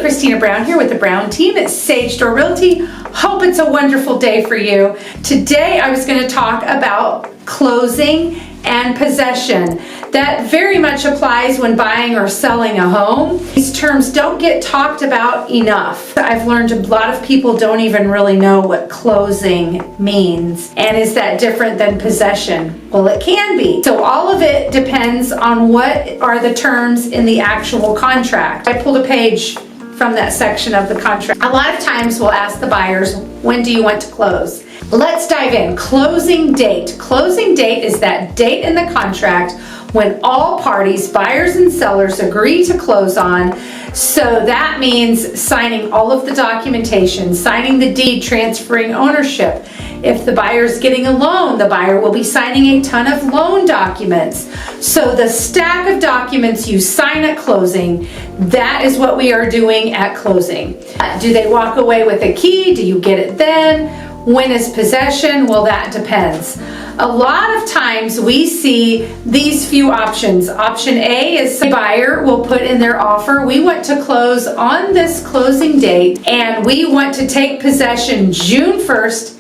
Christina Brown here with the Brown team at Sage Store Realty. Hope it's a wonderful day for you. Today I was going to talk about closing and possession. That very much applies when buying or selling a home. These terms don't get talked about enough. I've learned a lot of people don't even really know what closing means. And is that different than possession? Well, it can be. So all of it depends on what are the terms in the actual contract. I pulled a page from that section of the contract. A lot of times we'll ask the buyers, when do you want to close? Let's dive in. Closing date. Closing date is that date in the contract when all parties, buyers and sellers, agree to close on. So that means signing all of the documentation, signing the deed, transferring ownership. If the buyer's getting a loan, the buyer will be signing a ton of loan documents. So the stack of documents you sign at closing, that is what we are doing at closing. Do they walk away with a key? Do you get it then? When is possession? Well, that depends. A lot of times we see these few options. Option A is the buyer will put in their offer. We want to close on this closing date and we want to take possession June 1st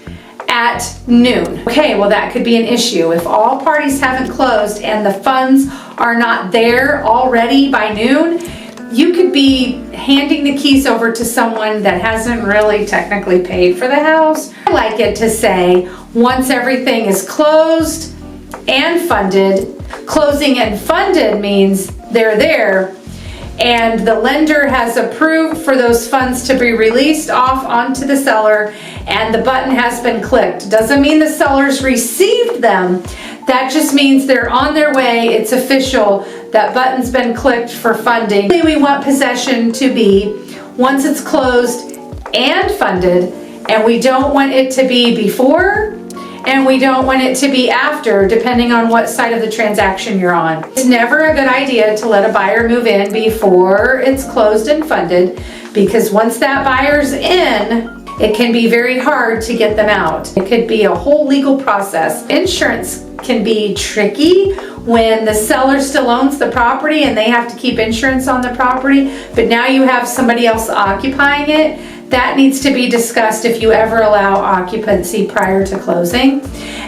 at noon. Okay, well that could be an issue. If all parties haven't closed and the funds are not there already by noon, you could be handing the keys over to someone that hasn't really technically paid for the house. I like it to say, once everything is closed and funded, closing and funded means they're there and the lender has approved for those funds to be released off onto the seller and the button has been clicked. Doesn't mean the seller's received them. That just means they're on their way. It's official. That button's been clicked for funding. We want possession to be once it's closed and funded, and we don't want it to be before and we don't want it to be after, depending on what side of the transaction you're on. It's never a good idea to let a buyer move in before it's closed and funded, because once that buyer's in, it can be very hard to get them out. It could be a whole legal process. Insurance can be tricky when the seller still owns the property and they have to keep insurance on the property, but now you have somebody else occupying it. That needs to be discussed if you ever allow occupancy prior to closing.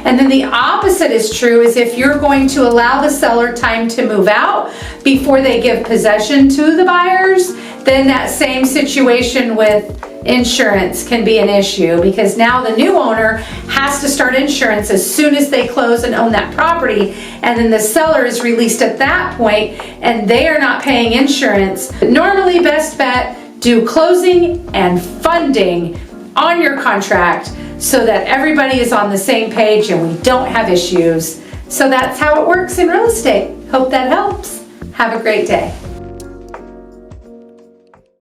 And then the opposite is true, is if you're going to allow the seller time to move out before they give possession to the buyers, then that same situation with insurance can be an issue, because now the new owner has to start insurance as soon as they close and own that property, and then the seller is released at that point and they are not paying insurance. Normally, best bet, do closing and funding on your contract so that everybody is on the same page and we don't have issues. So that's how it works in real estate. Hope that helps. Have a great day.